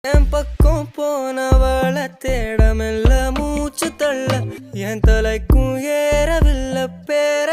என் பக்கம் போனவள தேட மெல்ல மூச்சு தள்ள என் தலைக்கும் ஏறவில்லை பேர